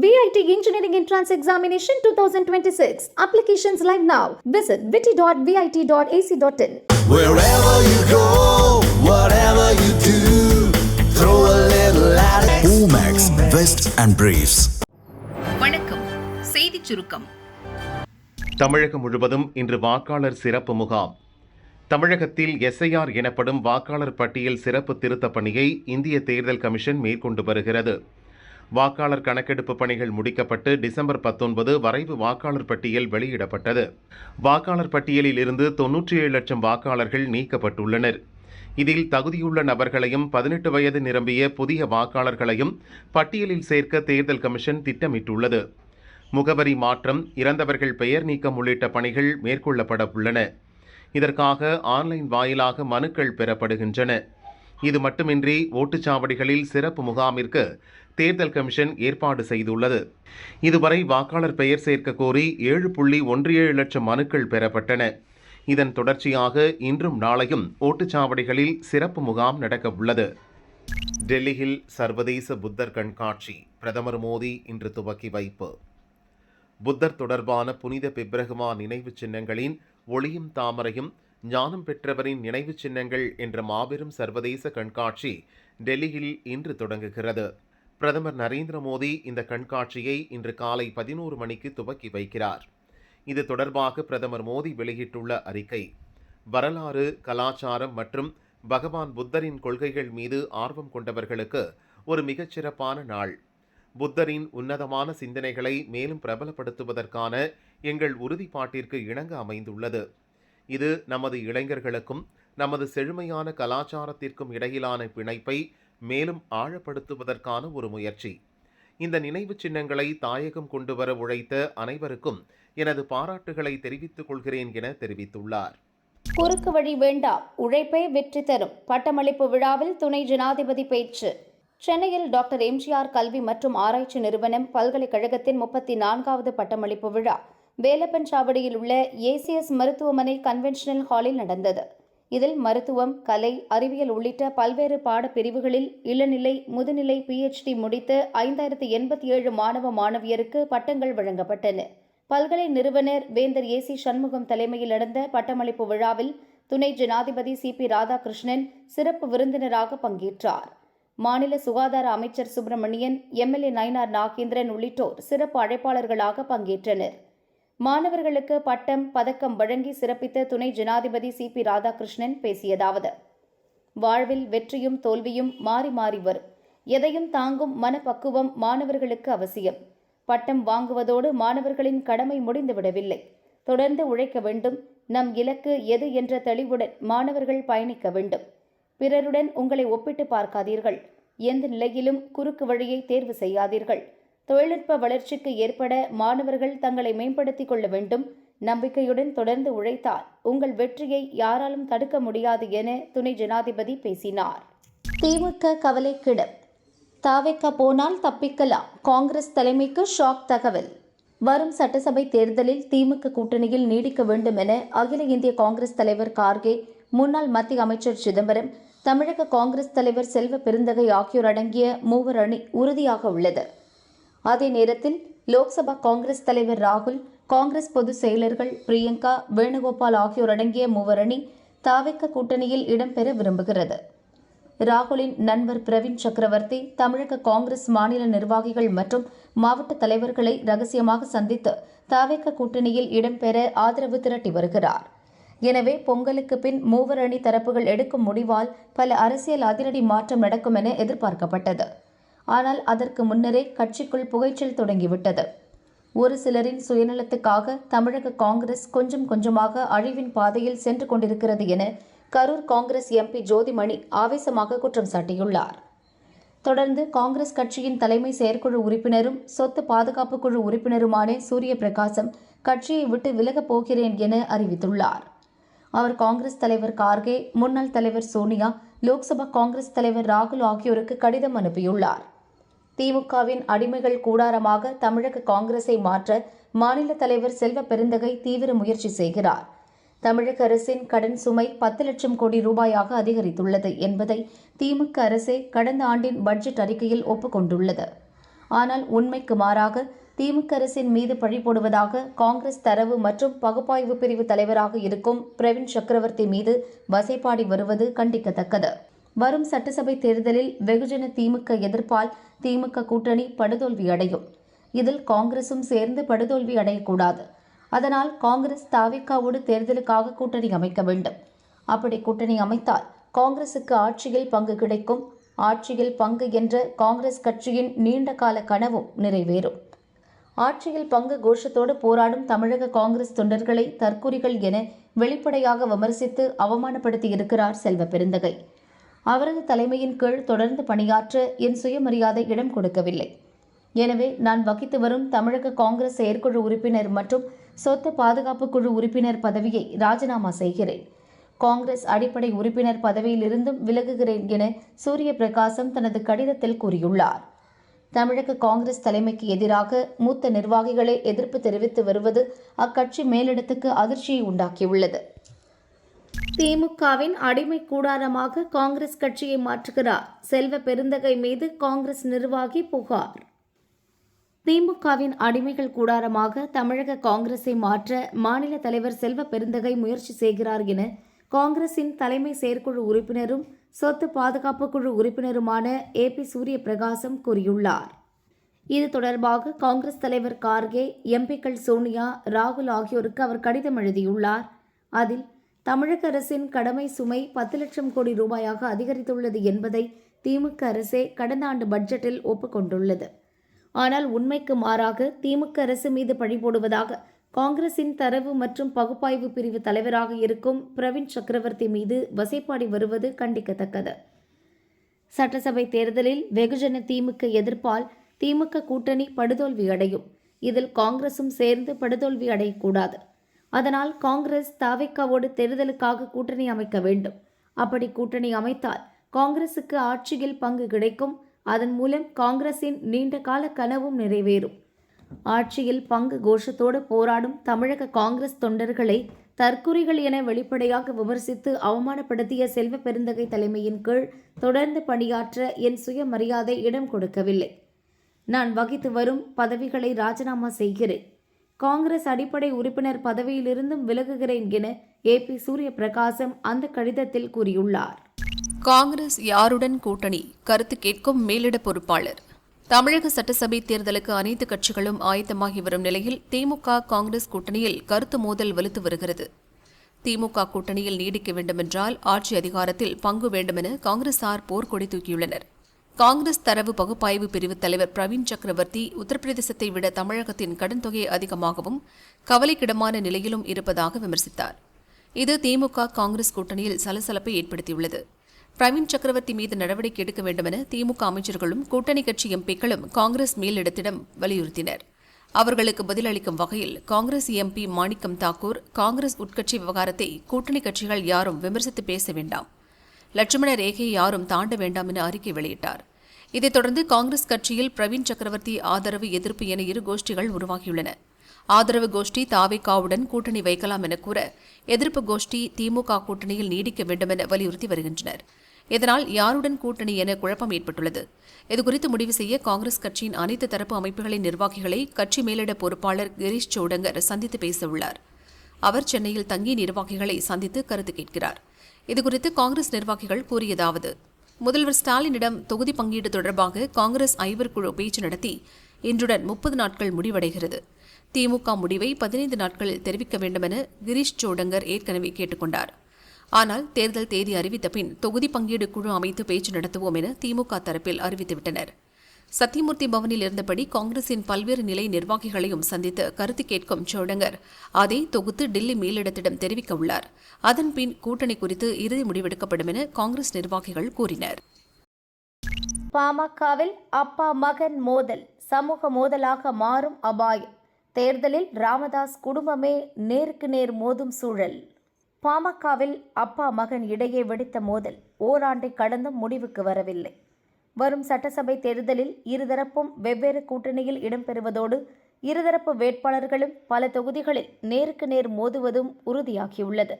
VIT Engineering Entrance Examination 2026. Applications live now. Visit vit.vit.ac.in. Wherever you go, whatever you do, throw a little at it. Omax, Vest and Briefs. வணக்கம். செய்திச் சுருக்கம். தமிழகம் முழுவதும் இன்று வாக்காளர் சிறப்பு முகாம். தமிழகத்தில் SIR எனப்படும் வாக்காளர் பட்டியல் சிறப்பு திருத்தப் பணியை இந்திய தேர்தல் கமிஷன் மேற்கொண்டு வருகிறது. வாக்காளர் கணக்கெடுப்பு பணிகள் முடிக்கப்பட்டு டிசம்பர் 19 வரைவு வாக்காளர் பட்டியல் வெளியிடப்பட்டது. வாக்காளர் பட்டியலில் இருந்து 97 லட்சம் வாக்காளர்கள் நீக்கப்பட்டுள்ளனர். இதில் தகுதியுள்ள நபர்களையும் 18 வயது நிரம்பிய புதிய வாக்காளர்களையும் பட்டியலில் சேர்க்க தேர்தல் கமிஷன் திட்டமிட்டுள்ளது. முகவரி மாற்றம், இறந்தவர்கள் பெயர் நீக்கம் உள்ளிட்ட பணிகள் மேற்கொள்ளப்பட உள்ளன. இதற்காக ஆன்லைன் வாயிலாக மனுக்கள் பெறப்படுகின்றன. இது மட்டுமின்றி ஓட்டுச்சாவடிகளில் சிறப்பு முகாமிற்கு தேர்தல் கமிஷன் ஏற்பாடு செய்துள்ளது. இதுவரை வாக்காளர் பெயர் சேர்க்க கோரி 7.17 லட்சம் மனுக்கள் பெறப்பட்டன. இதன் தொடர்ச்சியாக இன்றும் நாளையும் ஓட்டுச்சாவடிகளில் சிறப்பு முகாம் நடக்க உள்ளது. டெல்லியில் சர்வதேச புத்தர் கண்காட்சி பிரதமர் மோடி இன்று துவக்கி வைப்பு. புத்தர் தொடர்பான புனித பிப்ரகுமா நினைவு சின்னங்களின் ஒளியும் தாமரையும் ஞானம் பெற்றவரின் நினைவு சின்னங்கள் என்ற மாபெரும் சர்வதேச கண்காட்சி டெல்லியில் இன்று தொடங்குகிறது. பிரதமர் நரேந்திர மோடி இந்த கண்காட்சியை இன்று காலை 11 மணிக்கு துவக்கி வைக்கிறார். இது தொடர்பாக பிரதமர் மோடி வெளியிட்டுள்ள அறிக்கை, வரலாறு, கலாச்சாரம் மற்றும் பகவான் புத்தரின் கொள்கைகள் மீது ஆர்வம் கொண்டவர்களுக்கு ஒரு மிகச்சிறப்பான நாள். புத்தரின் உன்னதமான சிந்தனைகளை மேலும் பிரபலப்படுத்துவதற்கான எங்கள் உறுதிப்பாட்டிற்கு இணங்க அமைந்துள்ளது. இது நமது இளைஞர்களுக்கும் நமது செழுமையான கலாச்சாரத்திற்கும் இடையிலான பிணைப்பை மேலும் ஆழப்படுத்துவதற்கான ஒரு முயற்சி. இந்த நினைவு சின்னங்களை தாயகம் கொண்டு வர உழைத்த அனைவருக்கும் எனது பாராட்டுகளை தெரிவித்துக் கொள்கிறேன் என தெரிவித்துள்ளார். குறுக்கு வழி வேண்டாம், உழைப்பே வெற்றி தரும். பட்டமளிப்பு விழாவில் துணை ஜனாதிபதி பேச்சு. சென்னையில் டாக்டர் எம்ஜிஆர் கல்வி மற்றும் ஆராய்ச்சி நிறுவனம் பல்கலைக்கழகத்தின் 34வது பட்டமளிப்பு விழா வேலப்பன் சாவடியில் உள்ள ஏசிஎஸ் மருத்துவமனை கன்வென்ஷனல் ஹாலில் நடந்தது. இதில் மருத்துவம், கலை, அறிவியல் உள்ளிட்ட பல்வேறு பாடப்பிரிவுகளில் இளநிலை, முதுநிலை, PhD முடித்த 5087 மாணவ மாணவியருக்கு பட்டங்கள் வழங்கப்பட்டன. பல்கலை நிறுவனர் வேந்தர் AC சண்முகம் தலைமையில் நடந்த பட்டமளிப்பு விழாவில் துணை ஜனாதிபதி CP ராதாகிருஷ்ணன் சிறப்பு விருந்தினராக பங்கேற்றார். மாநில சுகாதார அமைச்சர் சுப்பிரமணியன், MLA நயினார் நாகேந்திரன் உள்ளிட்டோர் சிறப்பு அழைப்பாளர்களாக பங்கேற்றனர். மாணவர்களுக்கு பட்டம், பதக்கம் வழங்கி சிறப்பித்த துணை ஜனாதிபதி CP ராதாகிருஷ்ணன் பேசியதாவது, வாழ்வில் வெற்றியும் தோல்வியும் மாறி மாறி வரும். எதையும் தாங்கும் மனப்பக்குவம் மாணவர்களுக்கு அவசியம். பட்டம் வாங்குவதோடு மாணவர்களின் கடமை முடிந்துவிடவில்லை. தொடர்ந்து உழைக்க வேண்டும். நம் இலக்கு எது என்ற தெளிவுடன் மாணவர்கள் பயணிக்க வேண்டும். பிறருடன் உங்களை ஒப்பிட்டு பார்க்காதீர்கள். எந்த நிலையிலும் குறுக்கு வழியை தேர்வு செய்யாதீர்கள். தொழில்நுட்ப வளர்ச்சிக்கு ஏற்பட மாணவர்கள் தங்களை மேம்படுத்திக் கொள்ள வேண்டும். நம்பிக்கையுடன் தொடர்ந்து உழைத்தால் உங்கள் வெற்றியை யாராலும் தடுக்க முடியாது என துணை ஜனாதிபதி பேசினார். திமுக கவலைக்கிடம். தாவேக்கா போனால் தப்பிக்கலாம். காங்கிரஸ் தலைமைக்கு ஷாக் தகவல். வரும் சட்டசபை தேர்தலில் திமுக கூட்டணியில் நீடிக்க வேண்டும் என அகில இந்திய காங்கிரஸ் தலைவர் கார்கே, முன்னாள் மத்திய அமைச்சர் சிதம்பரம், தமிழக காங்கிரஸ் தலைவர் செல்வ பெருந்தகை ஆகியோர் அடங்கிய மூவர் அணி உறுதியாக உள்ளது. அதே நேரத்தில் லோக்சபா காங்கிரஸ் தலைவர் ராகுல், காங்கிரஸ் பொதுச் செயலர்கள் பிரியங்கா, வேணுகோபால் ஆகியோர் அடங்கிய மூவர் அணி தாவேக்கா கூட்டணியில் இடம்பெற விரும்புகிறது. ராகுலின் நண்பர் பிரவீன் சக்கரவர்த்தி தமிழக காங்கிரஸ் மாநில நிர்வாகிகள் மற்றும் மாவட்ட தலைவர்களை ரகசியமாக சந்தித்து தாவேக்கா கூட்டணியில் இடம்பெற ஆதரவு திரட்டி வருகிறார். எனவே பொங்கலுக்கு பின் மூவர் அணி தரப்புகள் எடுக்கும் முடிவால் பல அரசியல் அதிரடி மாற்றம் நடக்கும் என எதிர்பார்க்கப்பட்டது. ஆனால் அதற்கு முன்னரே கட்சிக்குள் புகைச்சல் தொடங்கிவிட்டது. ஒரு சிலரின் சுயநலத்துக்காக தமிழக காங்கிரஸ் கொஞ்சம் கொஞ்சமாக அழிவின் பாதையில் சென்று கொண்டிருக்கிறது என கரூர் காங்கிரஸ் MP ஜோதிமணி ஆவேசமாக குற்றம் சாட்டியுள்ளார். தொடர்ந்து காங்கிரஸ் கட்சியின் தலைமை செயற்குழு உறுப்பினரும் சொத்து பாதுகாப்பு குழு உறுப்பினருமான சூரிய பிரகாசம் கட்சியை விட்டு விலகப் போகிறேன் என அறிவித்துள்ளார். அவர் காங்கிரஸ் தலைவர் கார்கே, முன்னாள் தலைவர் சோனியா, லோக்சபா காங்கிரஸ் தலைவர் ராகுல் ஆகியோருக்கு கடிதம் அனுப்பியுள்ளார். திமுகவின் அடிமைகள் கூடாரமாக தமிழக காங்கிரஸை மாற்ற மாநில தலைவர் செல்வ பெருந்தகை தீவிர முயற்சி செய்கிறார். தமிழக அரசின் கடன் சுமை 10 லட்சம் கோடி ரூபாயாக அதிகரித்துள்ளது என்பதை திமுக அரசே கடந்த ஆண்டின் பட்ஜெட் அறிக்கையில் ஒப்புக்கொண்டுள்ளது. ஆனால் உண்மைக்கு மாறாக திமுக அரசின் மீது பழி போடுவதாக காங்கிரஸ் தரவு மற்றும் பகுப்பாய்வு பிரிவு தலைவராக இருக்கும் பிரவீன் சக்கரவர்த்தி மீது வசைபாடி வருவது கண்டிக்கத்தக்கது. வரும் சட்டசபை தேர்தலில் வெகுஜன திமுக எதிர்ப்பால் திமுக கூட்டணி படுதோல்வி அடையும். இதில் காங்கிரசும் சேர்ந்து படுதோல்வி அடையக்கூடாது. அதனால் காங்கிரஸ் தாவேகாவோடு தேர்தலுக்காக கூட்டணி அமைக்க வேண்டும். அப்படி கூட்டணி அமைத்தால் காங்கிரசுக்கு ஆட்சியில் பங்கு கிடைக்கும். ஆட்சியில் பங்கு என்ற காங்கிரஸ் கட்சியின் நீண்ட கால கனவும் நிறைவேறும். ஆட்சியில் பங்கு கோஷத்தோடு போராடும் தமிழக காங்கிரஸ் தொண்டர்களை தற்குறிகள் என வெளிப்படையாக விமர்சித்து அவமானப்படுத்தியிருக்கிறார் செல்வ பெருந்தகை. அவரது தலைமையின் கீழ் தொடர்ந்து பணியாற்ற என் சுயமரியாதை இடம் கொடுக்கவில்லை. எனவே நான் வகித்து வரும் தமிழக காங்கிரஸ் செயற்குழு உறுப்பினர் மற்றும் சொத்து பாதுகாப்பு குழு உறுப்பினர் பதவியை ராஜினாமா செய்கிறேன். காங்கிரஸ் அடிப்படை உறுப்பினர் பதவியிலிருந்தும் விலகுகிறேன் என சூரிய பிரகாசம் தனது கடிதத்தில் கூறியுள்ளார். தமிழக காங்கிரஸ் தலைமைக்கு எதிராக மூத்த நிர்வாகிகளே எதிர்ப்பு தெரிவித்து வருவது அக்கட்சி மேலிடத்துக்கு அதிர்ச்சியை உண்டாக்கியுள்ளது. திமுகவின் அடிமை கூடாரமாக காங்கிரஸ் கட்சியை மாற்றுகிறார் செல்வ பெருந்தகை மீது காங்கிரஸ் நிர்வாகி புகார். திமுகவின் அடிமைகள் கூடாரமாக தமிழக காங்கிரஸை மாற்ற மாநில தலைவர் செல்வ பெருந்தகை முயற்சி செய்கிறார் என காங்கிரசின் தலைமை செயற்குழு உறுப்பினரும் சொத்து பாதுகாப்பு குழு உறுப்பினருமான ஏபி சூரிய பிரகாசம் கூறியுள்ளார். இது தொடர்பாக காங்கிரஸ் தலைவர் கார்கே, எம்பிக்கள் சோனியா, ராகுல் ஆகியோருக்கு அவர் கடிதம் எழுதியுள்ளார். அதில் தமிழக அரசின் கடமை சுமை 10 லட்சம் கோடி ரூபாயாக அதிகரித்துள்ளது என்பதை திமுக அரசே கடந்த ஆண்டு பட்ஜெட்டில் ஒப்புக்கொண்டுள்ளது. ஆனால் உண்மைக்கு மாறாக திமுக அரசு மீது பழி போடுவதாக காங்கிரசின் தரவு மற்றும் பகுப்பாய்வு பிரிவு தலைவராக இருக்கும் பிரவீன் சக்கரவர்த்தி மீது வசைபாடி வருவது கண்டிக்கத்தக்கது. சட்டசபை தேர்தலில் வெகுஜன திமுக எதிர்ப்பால் திமுக கூட்டணி படுதோல்வி அடையும். இதில் காங்கிரசும் சேர்ந்து படுதோல்வி அடையக்கூடாது. அதனால் காங்கிரஸ் தாவேகாவோடு தேர்தலுக்காக கூட்டணி அமைக்க வேண்டும். அப்படி கூட்டணி அமைத்தால் காங்கிரசுக்கு ஆட்சியில் பங்கு கிடைக்கும். அதன் மூலம் காங்கிரசின் நீண்ட கால கனவும் நிறைவேறும். ஆட்சியில் பங்கு கோஷத்தோடு போராடும் தமிழக காங்கிரஸ் தொண்டர்களை தற்குறிகள் என வெளிப்படையாக விமர்சித்து அவமானப்படுத்திய செல்வ பெருந்தகை தலைமையின் கீழ் தொடர்ந்து பணியாற்ற என் சுயமரியாதை இடம் கொடுக்கவில்லை. நான் வகித்து வரும் பதவிகளை ராஜினாமா செய்கிறேன். காங்கிரஸ் அடிப்படை உறுப்பினர் பதவியிலிருந்தும் விலகுகிறேன் என ஏபி சூரிய பிரகாசம் அந்த கடிதத்தில் கூறியுள்ளார். காங்கிரஸ் யாருடன் கூட்டணி? கருத்து கேட்கும் மேலிட பொறுப்பாளர். தமிழக சட்டசபை தேர்தலுக்கு அனைத்து கட்சிகளும் ஆயத்தமாகி வரும் நிலையில் திமுக காங்கிரஸ் கூட்டணியில் கருத்து மோதல் வலுத்து வருகிறது. திமுக கூட்டணியில் நீடிக்க வேண்டுமென்றால் ஆட்சி அதிகாரத்தில் பங்கு வேண்டுமென காங்கிரசார் போர்க்கொடி தூக்கியுள்ளனர். காங்கிரஸ் தரவு பகுப்பாய்வு பிரிவு தலைவர் பிரவீன் சக்கரவர்த்தி உத்தரப்பிரதேசத்தை விட தமிழகத்தின் கடன் தொகை அதிகமாகவும் கவலைக்கிடமான நிலையிலும் இருப்பதாக விமர்சித்தார். இது திமுக காங்கிரஸ் கூட்டணியில் சலசலப்பை ஏற்படுத்தியுள்ளது. பிரவீன் சக்கரவர்த்தி மீது நடவடிக்கை எடுக்க வேண்டுமென திமுக அமைச்சர்களும் கூட்டணி கட்சி எம்பிக்களும் காங்கிரஸ் மேலிடத்திடம் வலியுறுத்தினர். அவர்களுக்கு பதிலளிக்கும் வகையில் காங்கிரஸ் எம்பி மாணிக்கம் தாக்கூர் காங்கிரஸ் உட்கட்சி விவகாரத்தை கூட்டணி கட்சிகள் யாரும் விமர்சித்து பேச வேண்டாம், லட்சுமண ரேகையை யாரும் தாண்ட வேண்டாம் என அறிக்கை வெளியிட்டார். இதைத் தொடர்ந்து காங்கிரஸ் கட்சியில் பிரவீன் சக்கரவர்த்தி ஆதரவு எதிர்ப்பு என இரு கோஷ்டிகள் உருவாகியுள்ளன. ஆதரவு கோஷ்டி தாவேகாவுடன் கூட்டணி வைக்கலாம் என கூற, எதிர்ப்பு கோஷ்டி திமுக கூட்டணியில் நீடிக்க வேண்டும் என வலியுறுத்தி வருகின்றனர். இதனால் யாருடன் கூட்டணி என குழப்பம் ஏற்பட்டுள்ளது. இதுகுறித்து முடிவு செய்ய காங்கிரஸ் கட்சியின் அனைத்து தரப்பு அமைப்புகளின் நிர்வாகிகளை கட்சி மேலிட பொறுப்பாளர் கிரீஷ் சோடங்கர் சந்தித்து பேசவுள்ளார். அவர் சென்னையில் தங்கிய நிர்வாகிகளை சந்தித்து கருத்து கேட்கிறார். இதுகுறித்து காங்கிரஸ் நிர்வாகிகள் கூறியதாவது: முதல்வர் ஸ்டாலினிடம் தொகுதி பங்கீடு தொடர்பாக காங்கிரஸ் ஐவர் குழு பேச்சு நடத்தி இன்றுடன் 30 நாட்கள் முடிவடைகிறது. திமுக முடிவை 15 நாட்களில் தெரிவிக்க வேண்டுமென கிரீஷ் சோடங்கர் ஏற்கனவே கேட்டுக் கொண்டார். ஆனால் தேர்தல் தேதி அறிவித்த பின் தொகுதி பங்கீடு குழு அமைத்து பேச்சு நடத்துவோம் என திமுக தரப்பில் அறிவித்துவிட்டனர். சத்தியமூர்த்தி பவனில் இருந்தபடி காங்கிரசின் பல்வேறு நிலை நிர்வாகிகளையும் சந்தித்து கருத்து கேட்கும் சோடங்கர் அதை தொகுத்து டில்லி மேலிடத்திடம் தெரிவிக்க உள்ளார். அதன்பின் கூட்டணி குறித்து இறுதி முடிவெடுக்கப்படும் என காங்கிரஸ் நிர்வாகிகள் கூறினர். பாமகவில் அப்பா மகன் மோதல் சமூக மோதலாக மாறும் அபாயம். தேர்தலில் ராமதாஸ் குடும்பமே நேருக்கு நேர் மோதும் சூழல். பாமகவில் அப்பா மகன் இடையே வெடித்த மோதல் ஓராண்டை கடந்தும் முடிவுக்கு வரவில்லை. வரும் சட்டசபை தேர்தலில் இருதரப்பும் வெவ்வேறு கூட்டணியில் இடம்பெறுவதோடு இருதரப்பு வேட்பாளர்களும் பல தொகுதிகளில் நேருக்கு நேர் மோதுவதும் உறுதியாகியுள்ளது.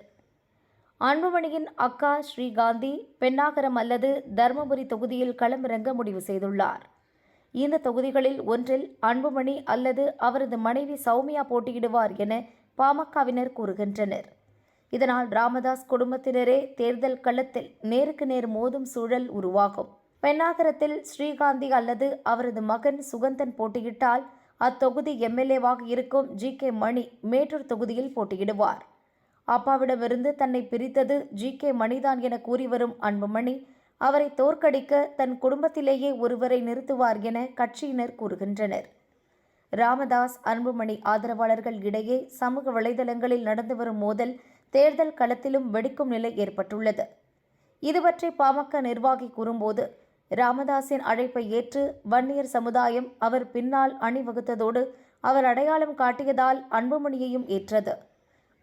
அன்புமணியின் அக்கா ஸ்ரீகாந்தி பென்னாகரம் அல்லது தருமபுரி தொகுதியில் களமிறங்க முடிவு செய்துள்ளார். இந்த தொகுதிகளில் ஒன்றில் அன்புமணி அல்லது அவரது மனைவி சௌமியா போட்டியிடுவார் என பாமகவினர் கூறுகின்றனர். இதனால் ராமதாஸ் குடும்பத்தினரே தேர்தல் களத்தில் நேருக்கு நேர் மோதும் சூழல் உருவாகும். பென்னாகரத்தில் ஸ்ரீகாந்தி அல்லது அவரது மகன் சுகந்தன் போட்டியிட்டால் அத்தொகுதி எம்எல்ஏவாக இருக்கும் ஜி.கே. மணி மேட்டூர் தொகுதியில் போட்டியிடுவார். அப்பாவிடமிருந்து தன்னை பிரித்தது ஜி.கே. மணிதான் என கூறி வரும் அன்புமணி அவரை தோற்கடிக்க தன் குடும்பத்திலேயே ஒருவரை நிறுத்துவார் என கட்சியினர் கூறுகின்றனர். ராமதாஸ் அன்புமணி ஆதரவாளர்கள் இடையே சமூக வலைதளங்களில் நடந்து வரும் மோதல் தேர்தல் களத்திலும் வெடிக்கும் நிலை ஏற்பட்டுள்ளது. இதுபற்றி பாமக நிர்வாகி கூறும்போது, ராமதாஸின் அழைப்பை ஏற்று வன்னியர் சமுதாயம் அவர் பின்னால் அணிவகுத்ததோடு அவர் அடையாளம் காட்டியதால் அன்புமணியையும் ஏற்றது.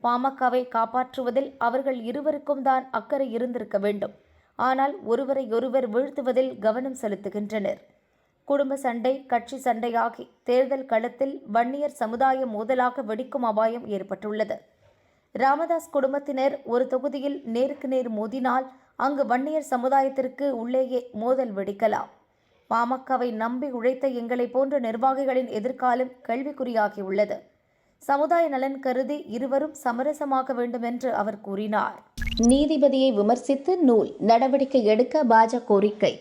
பாமகவை காப்பாற்றுவதில் அவர்கள் இருவருக்கும் தான் அக்கறை இருந்திருக்க வேண்டும். ஆனால் ஒருவரையொருவர் வீழ்த்துவதில் கவனம் செலுத்துகின்றனர். குடும்ப சண்டை கட்சி சண்டையாகி தேர்தல் களத்தில் வன்னியர் சமுதாய மோதலாக வெடிக்கும் அபாயம் ஏற்பட்டுள்ளது. ராமதாஸ் குடும்பத்தினர் ஒரு தொகுதியில் நேருக்கு நேர் மோதினால் அங்கு வன்னியர் சமுதாயத்திற்கு உள்ளேயே மோதல் வெடிக்கலாம். பாமகவை நம்பி உழைத்த எங்களை போன்ற நிர்வாகிகளின் எதிர்காலம் கேள்விக்குறியாகியுள்ளது. சமுதாய நலன் கருதி இருவரும் சமரசமாக வேண்டும் என்று அவர் கூறினார். நீதிபதியை விமர்சித்து நூல் நடவடிக்கை எடுக்க பாஜக கோரிக்கை.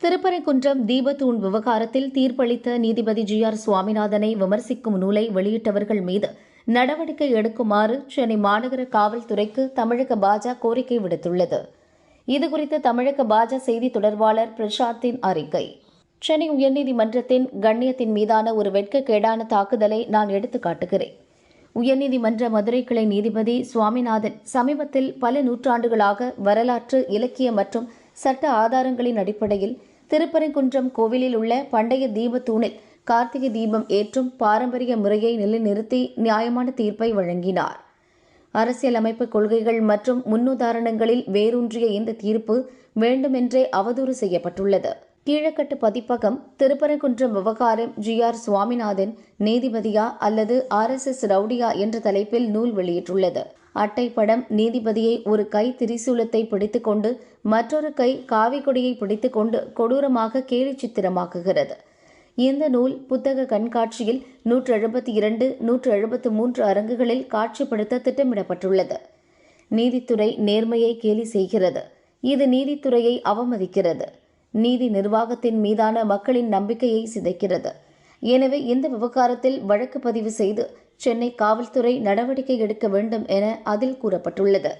திருப்பரங்குன்றம் தீபத்தூண் விவகாரத்தில் தீர்ப்பளித்த நீதிபதி ஜி.ஆர். சுவாமிநாதனை விமர்சிக்கும் நூலை வெளியிட்டவர்கள் மீது நடவடிக்கை எடுக்குமாறு சென்னை மாநகர காவல்துறைக்கு தமிழக பாஜக கோரிக்கை விடுத்துள்ளது. இதுகுறித்து தமிழக பாஜக செய்தி தொடர்பாளர் பிரசாத்தின் அறிக்கை. சென்னை உயர்நீதிமன்றத்தின் கண்ணியத்தின் மீதான ஒரு வெட்கக்கேடான தாக்குதலை நான் எடுத்துக் காட்டுகிறேன். உயர்நீதிமன்ற மதுரை கிளை நீதிபதி சுவாமிநாதன் சமீபத்தில் பல நூற்றாண்டுகளாக வரலாற்று, இலக்கிய மற்றும் சட்ட ஆதாரங்களின் அடிப்படையில் திருப்பரங்குன்றம் கோவிலில் உள்ள பண்டைய தீபத்தூணில் கார்த்திகை தீபம் ஏற்றும் பாரம்பரிய முறையை நிலைநிறுத்தி நியாயமான தீர்ப்பை வழங்கினார். அரசியலமைப்பு கொள்கைகள் மற்றும் முன்னுதாரணங்களில் வேரூன்றிய இந்த தீர்ப்பு வேண்டுமென்றே அவதூறு செய்யப்பட்டுள்ளது. கீழக்கட்டு பதிப்பகம் திருப்பரங்குன்றம் விவகாரம் ஜி.ஆர். சுவாமிநாதன் நீதிபதியா அல்லது RSS ரவுடியா என்ற தலைப்பில் நூல் வெளியிட்டுள்ளது. அட்டைப்படம் நீதிபதியை ஒரு கை திரிசூலத்தை பிடித்துக்கொண்டு மற்றொரு கை காவிக்கொடியை பிடித்துக்கொண்டு கொடூரமாக கேலி சித்திரமாக்குகிறது. இந்த நூல் புத்தக கண்காட்சியில் 172, 173 அரங்குகளில் காட்சிப்படுத்த திட்டமிடப்பட்டுள்ளது. நீதித்துறை நேர்மையை கேலி செய்கிறது. இது நீதித்துறையை அவமதிக்கிறது. நீதி நிர்வாகத்தின் மீதான மக்களின் நம்பிக்கையை சிதைக்கிறது. எனவே இந்த விவகாரத்தில் வழக்கு பதிவு செய்து சென்னை காவல்துறை நடவடிக்கை எடுக்க வேண்டும் என அதில் கூறப்பட்டுள்ளது.